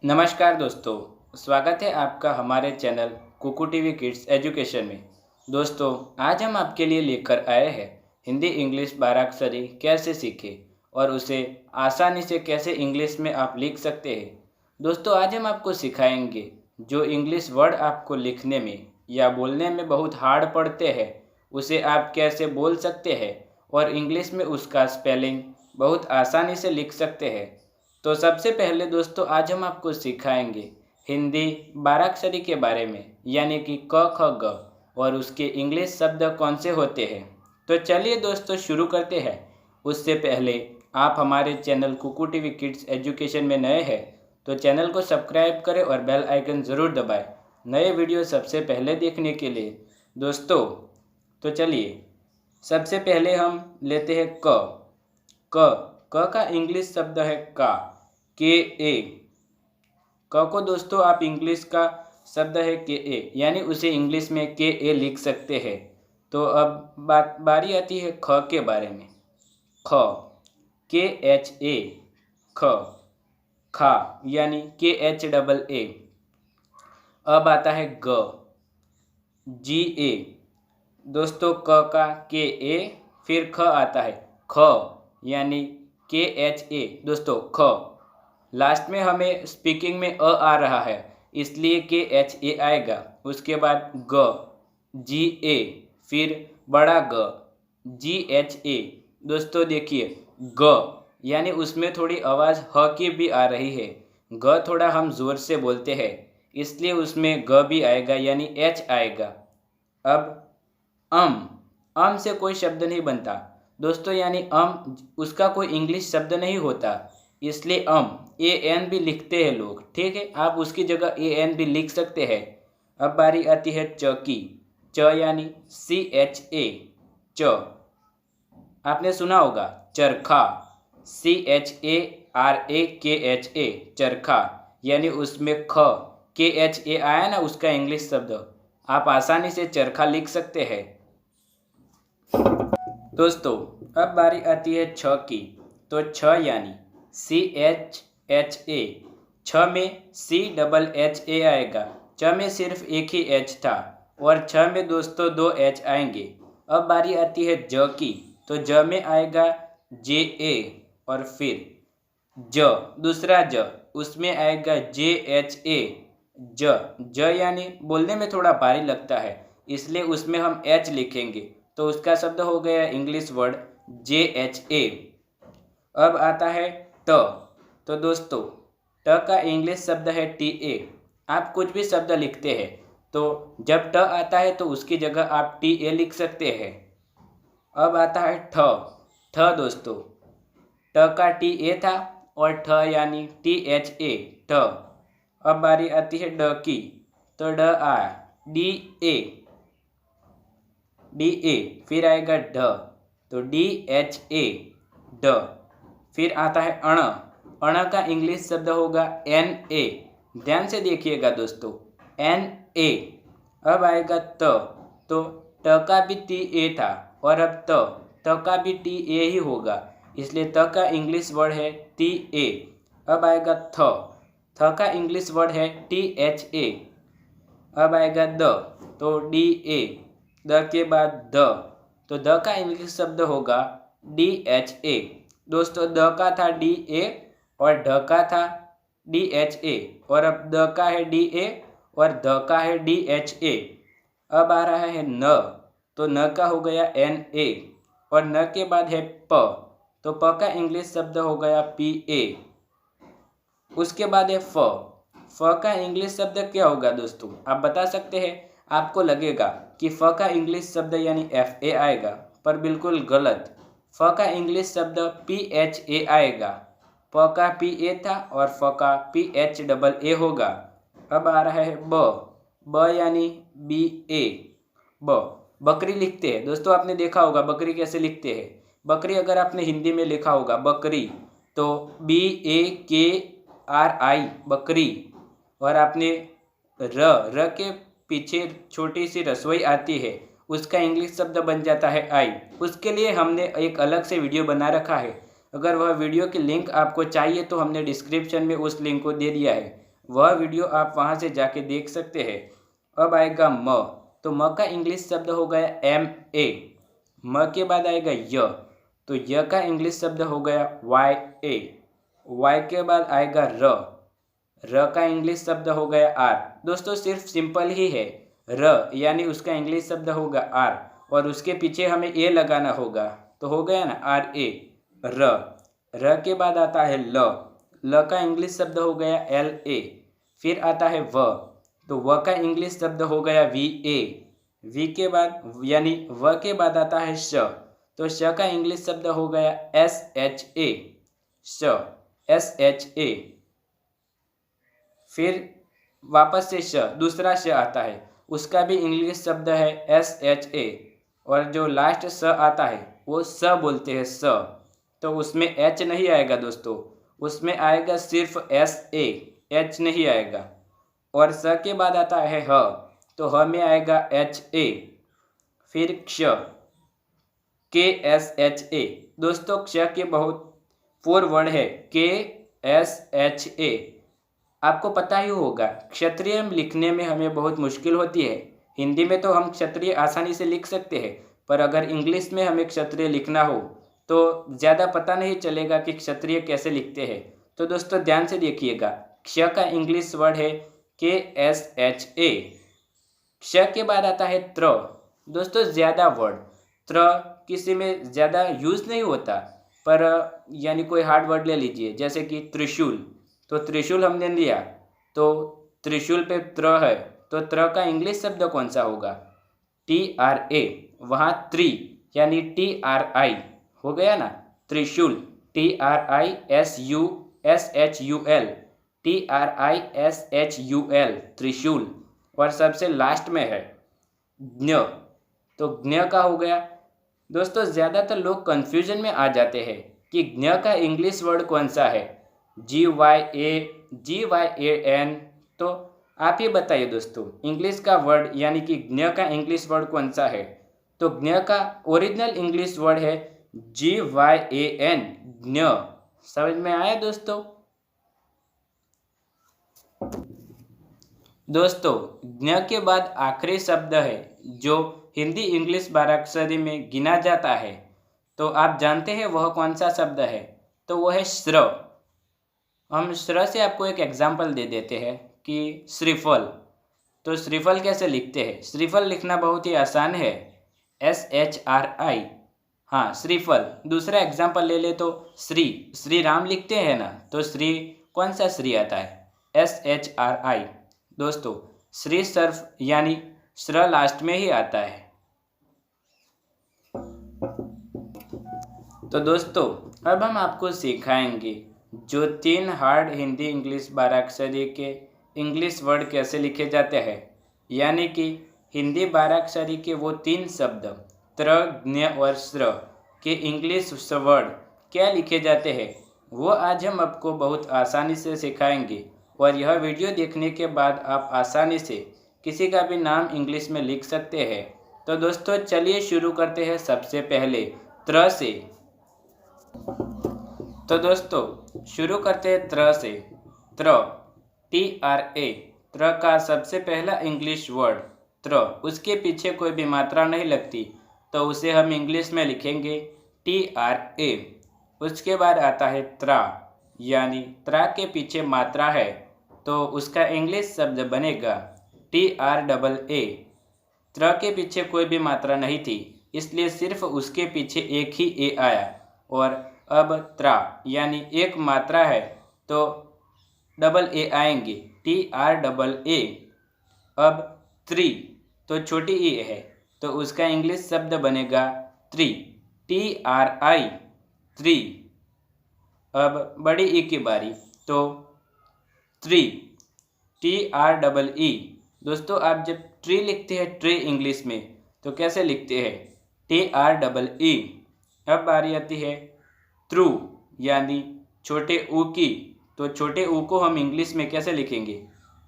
नमस्कार दोस्तों, स्वागत है आपका हमारे channel Kuku TV kids education में। दोस्तों, आज हम आपके लिए लेकर आए हैं हिंदी इंग्लिश 12 अक्षरी कैसे सीखें और उसे आसानी से कैसे इंग्लिश में आप लिख सकते हैं। दोस्तों, आज हम आपको सिखाएंगे जो इंग्लिश वर्ड आपको लिखने में या बोलने में बहुत हार्ड पड़ते हैं, उसे आप कैसे बोल सकते हैं और इंग्लिश में उसका स्पेलिंग बहुत आसानी से लिख सकते हैं। तो सबसे पहले दोस्तों, आज हम आपको सिखाएंगे हिंदी 12 अक्षरी के बारे में, यानी कि क ख ग और उसके इंग्लिश शब्द कौन से होते हैं। तो चलिए दोस्तों शुरू करते हैं। उससे पहले आप हमारे channel Kuku TV kids education में नए हैं तो चैनल को सब्सक्राइब करें और बेल आइकन ज़रूर दबाएं नए वीडियो सबसे पहले देखने के लिए। दोस्तों, तो चलिए सबसे पहले हम लेते हैं क। क का इंग्लिश शब्द है का, के ए। क को दोस्तों आप इंग्लिश का शब्द है के ए, यानी उसे इंग्लिश में के ए लिख सकते हैं। तो अब बारी आती है ख के बारे में। ख, के एच ए, ख, खा, यानी के एच डबल ए। अब आता है ग, जी ए। दोस्तों, क का के ए, फिर ख आता है ख, यानी के एच ए। दोस्तों, ख लास्ट में हमें स्पीकिंग में आ रहा है, इसलिए के एच ए आएगा। उसके बाद ग, जी ए, फिर बड़ा ग, जी एच ए। दोस्तों देखिए, ग यानी उसमें थोड़ी आवाज़ ह की भी आ रही है। ग थोड़ा हम ज़ोर से बोलते हैं, इसलिए उसमें ग भी आएगा, यानी एच आएगा। अब अम से कोई शब्द नहीं बनता दोस्तों, यानी उसका कोई इंग्लिश शब्द नहीं होता, इसलिए ए एन भी लिखते हैं लोग। ठीक है, आप उसकी जगह ए एन भी लिख सकते हैं। अब बारी आती है च की। च यानी सी एच ए, च। आपने सुना होगा चरखा, C H A R A के एच ए, चरखा, यानी उसमें ख के एच ए आया ना, उसका इंग्लिश शब्द आप आसानी से चरखा लिख सकते हैं। दोस्तों, अब बारी आती है छ की। तो छ यानी सी एच एच ए, छ में सी डबल एच ए आएगा। छ में सिर्फ एक ही एच था और छ में दोस्तों दो एच आएंगे। अब बारी आती है ज की। तो ज में आएगा जे ए और फिर ज, दूसरा ज, उसमें आएगा जे एच ए, ज यानी बोलने में थोड़ा भारी लगता है, इसलिए उसमें हम एच लिखेंगे, तो उसका शब्द हो गया English word J H A. अब आता है ट। तो दोस्तों, ट का इंग्लिश शब्द है टी ए। आप कुछ भी शब्द लिखते हैं तो जब ट आता है तो उसकी जगह आप टी ए लिख सकते हैं। अब आता है ठ। ठ दोस्तों, ट का टी ए था और ठ यानी टी एच ए, ठ। अब बारी आती है ड की। तो ड आ, डी ए, डी ए, फिर आएगा ढ, तो डी एच ए, ड। फिर आता है अण। अण का इंग्लिश शब्द होगा एन ए। ध्यान से देखिएगा दोस्तों, एन ए। अब आएगा त। तो ट का भी टी ए था और अब त का भी टी ए ही होगा, इसलिए त का इंग्लिश वर्ड है टी ए। अब आएगा थ का इंग्लिश वर्ड है टी एच ए। अब आएगा द, तो डी ए। द के बाद द, तो द का इंग्लिश शब्द होगा डी एच ए। दोस्तों, द का था डी ए और ढ का था डी एच ए, और अब द का है डी ए और ध का है डी एच ए। अब आ रहा है न। तो न का हो गया एन ए और न के बाद है प। तो प का इंग्लिश शब्द हो गया पी ए। उसके बाद है फ। फ का इंग्लिश शब्द क्या होगा दोस्तों, आप बता सकते हैं? आपको लगेगा कि फ का इंग्लिश शब्द यानी एफ ए आएगा, पर बिल्कुल गलत। फ का इंग्लिश शब्द पी एच ए आएगा। प का पी ए था और फ का पी एच डबल ए होगा। अब आ रहा है ब यानी बी ए, ब। बकरी लिखते हैं दोस्तों, आपने देखा होगा बकरी कैसे लिखते हैं। बकरी अगर आपने हिंदी में लिखा होगा बकरी, तो बी ए के आर आई, बकरी। और आपने र के पीछे छोटी सी रसोई आती है, उसका इंग्लिश शब्द बन जाता है आई। उसके लिए हमने एक अलग से वीडियो बना रखा है। अगर वह वीडियो की लिंक आपको चाहिए तो हमने डिस्क्रिप्शन में उस लिंक को दे दिया है, वह वीडियो आप वहाँ से जाके देख सकते हैं। अब आएगा म, तो म का इंग्लिश शब्द हो गया MA। म के बाद आएगा य, तो य का इंग्लिश शब्द हो गया YA। Y के बाद आएगा र, र का इंग्लिश शब्द हो गया R। दोस्तों सिर्फ सिंपल ही है, र यानी उसका इंग्लिश शब्द होगा R और उसके पीछे हमें ए लगाना होगा, तो हो गया ना RA, र। र के बाद आता है ल, ल का इंग्लिश शब्द हो गया LA। फिर आता है व, तो व का इंग्लिश शब्द हो गया VA। वी के बाद यानी व के बाद आता है श, तो श का इंग्लिश शब्द हो गया SHA, श, SHA। फिर वापस से श, दूसरा श आता है, उसका भी इंग्लिश शब्द है SHA। और जो लास्ट स आता है वो स बोलते हैं, स, तो उसमें H नहीं आएगा दोस्तों, उसमें आएगा सिर्फ SA, H नहीं आएगा। और स के बाद आता है ह, तो ह में आएगा HA। फिर क्ष, KSHA। दोस्तों क्ष के बहुत 4 वर्ड है, KSHA। आपको पता ही होगा क्षत्रिय लिखने में हमें बहुत मुश्किल होती है। हिंदी में तो हम क्षत्रिय आसानी से लिख सकते हैं, पर अगर इंग्लिश में हमें क्षत्रिय लिखना हो तो ज़्यादा पता नहीं चलेगा कि क्षत्रिय कैसे लिखते हैं। तो दोस्तों ध्यान से देखिएगा, क्ष का इंग्लिश वर्ड है KSHA। क्ष के बाद आता है त्र। दोस्तों ज़्यादा वर्ड, त्र किसी में ज़्यादा यूज़ नहीं होता, पर यानी कोई हार्ड वर्ड ले लीजिए जैसे कि त्रिशूल, तो त्रिशूल हमने लिया, तो त्रिशूल पे त्र है, तो त्र का इंग्लिश शब्द कौन सा होगा? TRA। वहाँ त्रि यानी TRI हो गया ना, त्रिशूल, TRISHUL, TRISHUL, त्रिशूल। और सबसे लास्ट में है ज्ञ, तो ज्ञ का हो गया। दोस्तों ज़्यादातर लोग कंफ्यूजन में आ जाते हैं कि ज्ञ का इंग्लिश वर्ड कौन सा है, GYAN। तो आप ही बताइए दोस्तों, इंग्लिश का वर्ड यानी कि ज्ञ का इंग्लिश वर्ड कौन सा है? तो ज्ञ का ओरिजिनल इंग्लिश वर्ड है GYAN, ज्ञ। समझ में आया दोस्तों? दोस्तों ज्ञ के बाद आखिरी शब्द है जो हिंदी इंग्लिश 12 अक्षरी में गिना जाता है, तो आप जानते हैं वह कौन सा शब्द है? तो वह है श्र। हम श्र से आपको एक एग्जाम्पल दे देते हैं कि श्रीफल। तो श्रीफल कैसे लिखते हैं? श्रीफल लिखना बहुत ही आसान है, SHRI। हाँ श्रीफल। दूसरा एग्जाम्पल ले ले तो श्री राम लिखते हैं ना, तो श्री कौन सा श्री आता है? SHRI। दोस्तों श्री सर्फ यानी श्र लास्ट में ही आता है। तो दोस्तों अब हम आपको सिखाएंगे जो 3 हार्ड हिंदी इंग्लिश 12 अक्षरी के इंग्लिश वर्ड कैसे लिखे जाते हैं, यानी कि हिंदी 12 अक्षरी के वो 3 शब्द त्र, ज्ञ और श्र के इंग्लिश वर्ड क्या लिखे जाते हैं, वो आज हम आपको बहुत आसानी से सिखाएंगे। और यह वीडियो देखने के बाद आप आसानी से किसी का भी नाम इंग्लिश में लिख सकते हैं। तो दोस्तों चलिए शुरू करते हैं सबसे पहले त्र से। तो दोस्तों शुरू करते हैं त्र से। त्र, TRA, त्र का सबसे पहला इंग्लिश वर्ड त्र, उसके पीछे कोई भी मात्रा नहीं लगती, तो उसे हम इंग्लिश में लिखेंगे TRA। उसके बाद आता है त्रा, यानी त्रा के पीछे मात्रा है, तो उसका इंग्लिश शब्द बनेगा TRAA। त्र के पीछे कोई भी मात्रा नहीं थी, इसलिए सिर्फ उसके पीछे एक ही ए आया। और अब त्रा यानी एक मात्रा है, तो डबल ए आएंगे, TRAA। अब त्रि, तो छोटी ई है, तो उसका इंग्लिश शब्द बनेगा त्रि, TRI, त्रि। अब बड़ी ई की बारी, तो ट्री, TREE। दोस्तों आप जब ट्री लिखते हैं ट्री इंग्लिश में, तो कैसे लिखते हैं? TREE। अब बारी आती है ट्रू, यानी छोटे ऊ की, तो छोटे ऊ को हम इंग्लिश में कैसे लिखेंगे?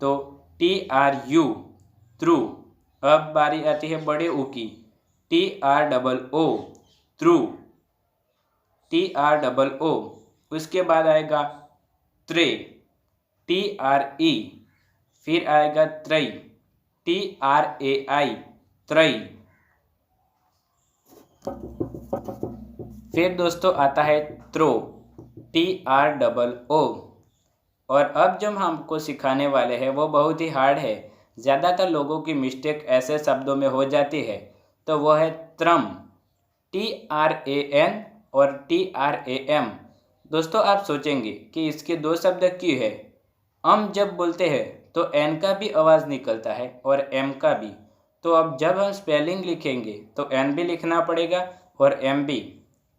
तो TRU, ट्रू। अब बारी आती है बड़े ऊ की, TROO, ट्रू, TROO। उसके बाद आएगा त्रे, TRE। फिर आएगा त्रय, TRAI, त्रय। फिर दोस्तों आता है त्रो, TROO। और अब जो हमको सिखाने वाले हैं वो बहुत ही हार्ड है, ज़्यादातर लोगों की मिस्टेक ऐसे शब्दों में हो जाती है। तो वो है त्रम, TRAN और TRAM। दोस्तों आप सोचेंगे कि इसके दो शब्द क्यों है। जब बोलते हैं तो एन का भी आवाज़ निकलता है और एम का भी। तो अब जब हम स्पेलिंग लिखेंगे तो एन भी लिखना पड़ेगा और एम भी।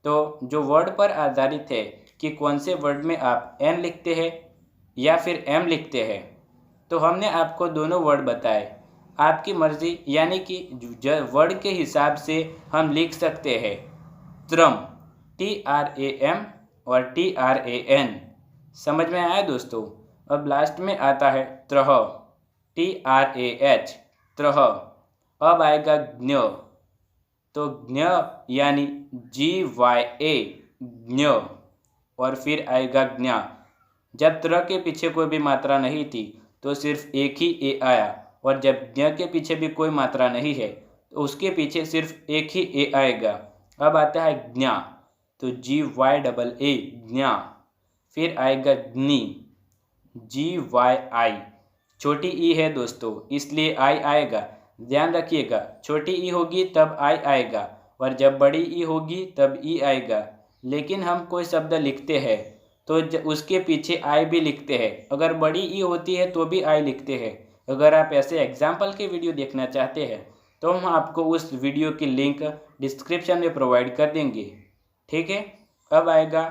तो जो वर्ड पर आधारित है कि कौन से वर्ड में आप एन लिखते हैं या फिर एम लिखते हैं। तो हमने आपको दोनों वर्ड बताए, आपकी मर्ज़ी, यानी कि वर्ड के हिसाब से हम लिख सकते हैं त्रम, TRAM और TRAN। समझ में आया दोस्तों। अब लास्ट में आता है त्रह, TRAH, त्रह। अब आएगा ज्ञ, तो ज्ञ यानी GYA, ज्ञ। और फिर आएगा ज्ञा। जब त्र के पीछे कोई भी मात्रा नहीं थी तो सिर्फ एक ही ए आया, और जब ज्ञ के पीछे भी कोई मात्रा नहीं है तो उसके पीछे सिर्फ एक ही ए आएगा। अब आता है ज्ञा, तो GYAA, ज्ञा। फिर आएगा ज्ञी, GYI, छोटी ई है दोस्तों इसलिए आई आएगा। ध्यान रखिएगा, छोटी ई होगी तब आई आएगा और जब बड़ी ई होगी तब ई आएगा। लेकिन हम कोई शब्द लिखते हैं तो उसके पीछे आई भी लिखते हैं। अगर बड़ी ई होती है तो भी आई लिखते हैं। अगर आप ऐसे एग्जाम्पल के वीडियो देखना चाहते हैं तो हम आपको उस वीडियो की लिंक डिस्क्रिप्शन में प्रोवाइड कर देंगे, ठीक है। अब आएगा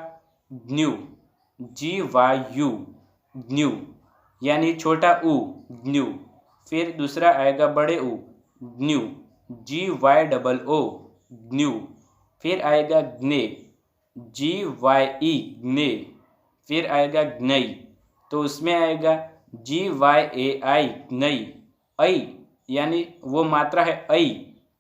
GNU, GYU, GNU, यानी छोटा ऊ, GNU। फिर दूसरा आएगा बड़े ऊ, GNU, GYOO, GNU। फिर आएगा GNE, GYE, GNE। फिर आएगा GNI, तो उसमें आएगा GYAI, GNI। ऐ यानी वो मात्रा है ऐ,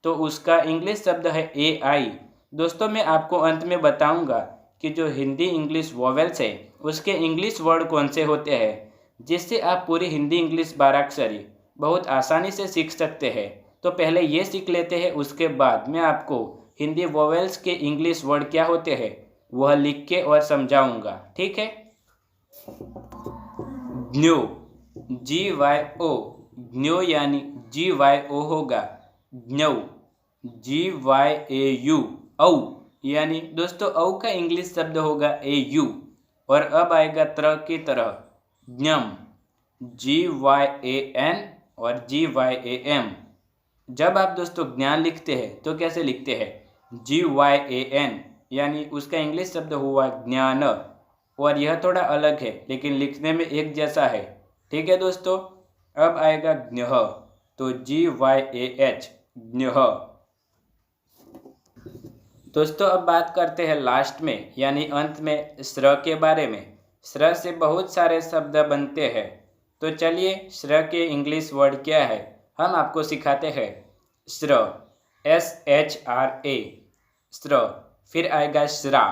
तो उसका इंग्लिश शब्द है AI। दोस्तों मैं आपको अंत में बताऊंगा कि जो हिंदी इंग्लिश वोवेल्स है उसके इंग्लिश वर्ड कौन से होते हैं, जिससे आप पूरी हिंदी इंग्लिश 12 अक्षरी बहुत आसानी से सीख सकते हैं। तो पहले ये सीख लेते हैं, उसके बाद मैं आपको हिंदी वोवेल्स के इंग्लिश वर्ड क्या होते हैं वह लिख के और समझाऊंगा, ठीक है। GNO, GYO, GNO यानी GYO होगा GNO, GYAU, औ यानी दोस्तों औ का इंग्लिश शब्द होगा AU। और अब आएगा त्र की तरह ज्ञम, GYAN और GYAM। जब आप दोस्तों ज्ञान लिखते हैं तो कैसे लिखते हैं, GYAN, यानी उसका इंग्लिश शब्द हुआ ज्ञान। और यह थोड़ा अलग है लेकिन लिखने में एक जैसा है, ठीक है दोस्तों। अब आएगा ज्ञः, तो GYAH, ज्ञः। दोस्तों अब बात करते हैं लास्ट में यानी अंत में श्र के बारे में। श्र से बहुत सारे शब्द बनते हैं, तो चलिए श्र के इंग्लिश वर्ड क्या है हम आपको सिखाते हैं। श्र, SHRA, श्र। फिर आएगा श्रा,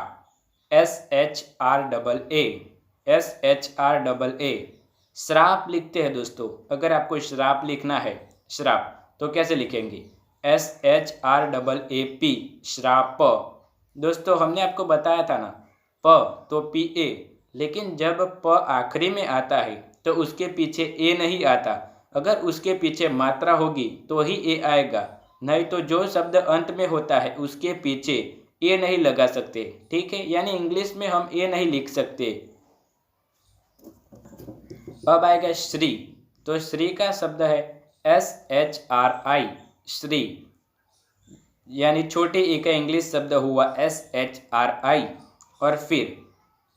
SHRAA, SHRAA। श्राप लिखते हैं दोस्तों। अगर आपको श्राप लिखना है, श्राप, तो कैसे लिखेंगे, SHRAAP, श्राप। दोस्तों हमने आपको बताया था ना, प तो PA, लेकिन जब प आखिरी में आता है तो उसके पीछे ए नहीं आता। अगर उसके पीछे मात्रा होगी तो ही ए आएगा, नहीं तो जो शब्द अंत में होता है उसके पीछे ए नहीं लगा सकते, ठीक है। यानी इंग्लिश में हम ए नहीं लिख सकते। अब आएगा श्री, तो श्री का शब्द है SHRI, श्री, यानी छोटे ई का इंग्लिश शब्द हुआ SHRI। और फिर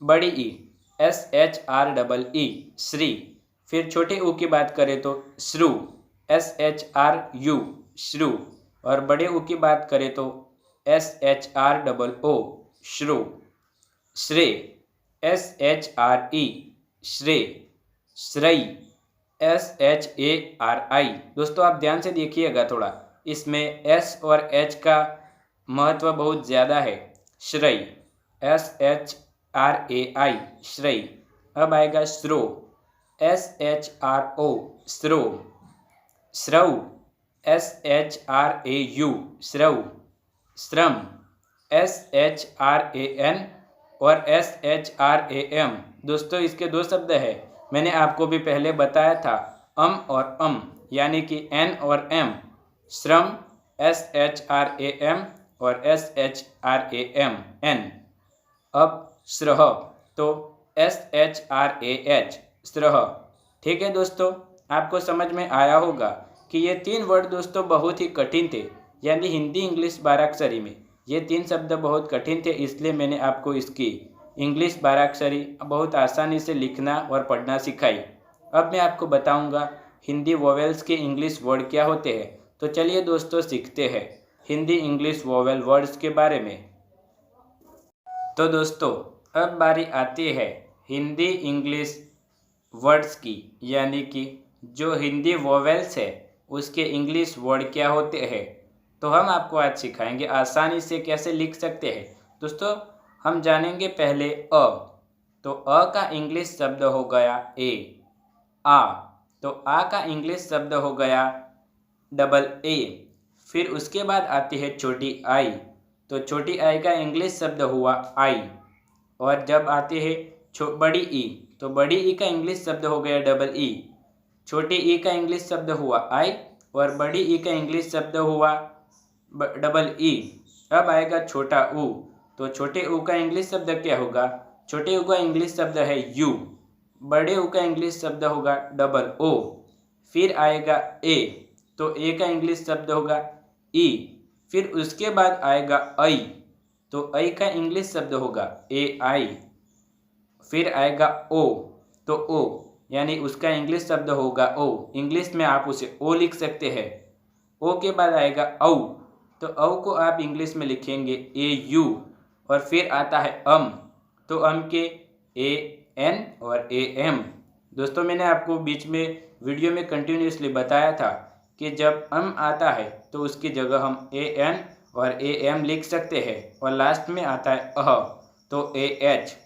बड़ी ई SHREE, श्री। फिर छोटे ऊ की बात करें तो श्रु, SHRU, श्रु। और बड़े ऊ की बात करें तो SHROO, श्रु। श्रेय, SHRE, श्रेय, श्रई, SHARI। दोस्तों आप ध्यान से देखिएगा थोड़ा, इसमें S और H का महत्व बहुत ज़्यादा है। श्रई, SHRAI, श्रई। अब आएगा श्रो, SHRO श्रो, श्रव, SHRAU श्रव, श्रम, SHRAN और SHRAM। दोस्तों इसके दो शब्द है, मैंने आपको भी पहले बताया था और यानी कि N और M, श्रम SHRAM और SHRAM। अब श्रह तो SHRAH श्रह। ठीक है दोस्तों, आपको समझ में आया होगा कि ये 3 वर्ड दोस्तों बहुत ही कठिन थे, यानी हिंदी इंग्लिश 12 अक्षरी में ये 3 शब्द बहुत कठिन थे, इसलिए मैंने आपको इसकी इंग्लिश 12 अक्षरी बहुत आसानी से लिखना और पढ़ना सिखाई। अब मैं आपको बताऊंगा हिंदी वोवेल्स के इंग्लिश वर्ड क्या होते हैं। तो चलिए दोस्तों सीखते हैं हिंदी इंग्लिश वोवेल वर्ड्स के बारे में। तो दोस्तों अब बारी आती है हिंदी इंग्लिश वर्ड्स की, यानी कि जो हिंदी वोवेल्स है उसके इंग्लिश वर्ड क्या होते हैं। तो हम आपको आज सिखाएंगे आसानी से कैसे लिख सकते हैं। दोस्तों हम जानेंगे पहले अ। तो अ का इंग्लिश शब्द हो गया ए, आ। तो आ का इंग्लिश शब्द हो गया डबल ए। फिर उसके बाद आती है छोटी आई। तो छोटी आई का इंग्लिश शब्द हुआ आई। और जब आती है बड़ी ई, तो बड़ी ई का इंग्लिश शब्द हो गया डबल ई। छोटी ई का इंग्लिश शब्द हुआ आई और बड़ी ई का इंग्लिश शब्द हुआ डबल ई। अब आएगा छोटा ऊ। तो छोटे ऊ का इंग्लिश शब्द क्या होगा? छोटे ऊ का इंग्लिश शब्द है यू। बड़े ऊ का इंग्लिश शब्द होगा डबल ओ। फिर आएगा ए। तो ए का इंग्लिश शब्द होगा ई। फिर उसके बाद आएगा आई। तो आई का इंग्लिश शब्द होगा ए आई। फिर आएगा ओ। तो ओ यानी उसका इंग्लिश शब्द होगा ओ। इंग्लिश में आप उसे ओ लिख सकते हैं। ओ के बाद आएगा औ। तो औ को आप इंग्लिश में लिखेंगे ए यू। और फिर आता है अम। तो अम के ए एन और ए एम। दोस्तों मैंने आपको बीच में वीडियो में कंटिन्यूसली बताया था कि जब अम आता है तो उसकी जगह हम ए एन और ए एम लिख सकते हैं। और लास्ट में आता है अह, तो ए एच।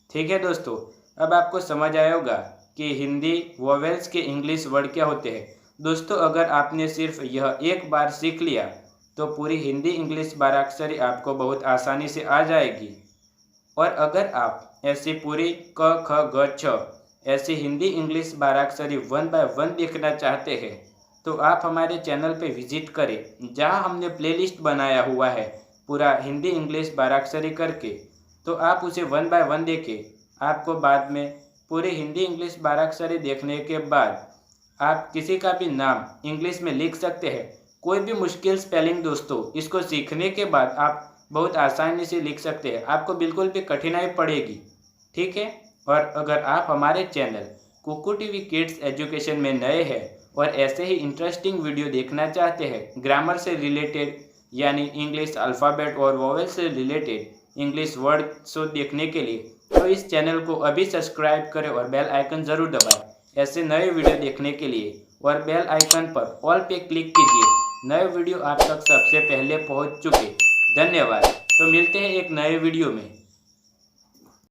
ठीक है दोस्तों, अब आपको समझ आया होगा कि हिंदी वोवेल्स के इंग्लिश वर्ड क्या होते हैं। दोस्तों अगर आपने सिर्फ यह एक बार सीख लिया तो पूरी हिंदी इंग्लिश 12 अक्षरी आपको बहुत आसानी से आ जाएगी। और अगर आप ऐसी पूरी क ख ग छ ऐसी हिंदी इंग्लिश 12 अक्षरी 1 बाय 1 देखना चाहते हैं तो आप हमारे चैनल पे विजिट करें, जहां हमने प्लेलिस्ट बनाया हुआ है पूरा हिंदी इंग्लिश 12 अक्षरी करके। तो आप उसे 1 बाय 1 देखें। आपको बाद में पूरी हिंदी इंग्लिश 12 अक्षरी देखने के बाद आप किसी का भी नाम इंग्लिश में लिख सकते हैं। कोई भी मुश्किल स्पेलिंग दोस्तों इसको सीखने के बाद आप बहुत आसानी से लिख सकते हैं, आपको बिल्कुल भी कठिनाई पड़ेगी। ठीक है, और अगर आप हमारे channel Kuku TV kids education में नए हैं और ऐसे ही इंटरेस्टिंग वीडियो देखना चाहते हैं ग्रामर से रिलेटेड, यानी इंग्लिश अल्फ़ाबेट और वोवेल से रिलेटेड इंग्लिश वर्ड शो देखने के लिए, तो इस चैनल को अभी सब्सक्राइब करें और बेल आइकन ज़रूर दबाएं ऐसे नए वीडियो देखने के लिए। और बेल आइकन पर ऑल पे क्लिक कीजिए, नए वीडियो आप तक सबसे पहले पहुंच चुके। धन्यवाद। तो मिलते हैं एक नए वीडियो में।